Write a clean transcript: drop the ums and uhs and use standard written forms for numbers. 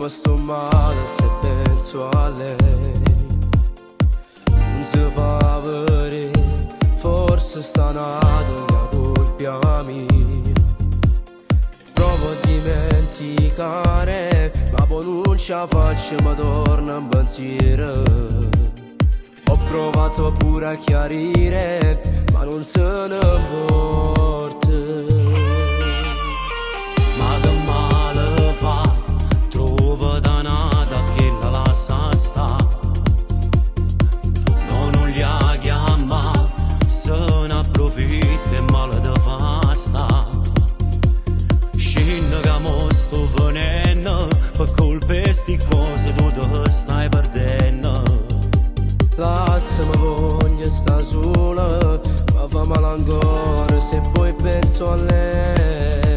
sto male se penso a lei. Non si fa vedere, forse sta nato la colpa mia. Provo a dimenticare, ma poi non ce la faccio, mi torna in pensiero. Ho provato pure a chiarire, ma non se ne porta. Ma che male fa, trova danata che la lascia sta. Non gli ha chiamato, se ne approfitta e male da fa sta. Scende che mo sto venendo, per colpe sti cose tu te stai perdendo. Lasciami voglio sta sola, ma fa male ancora se poi penso a lei.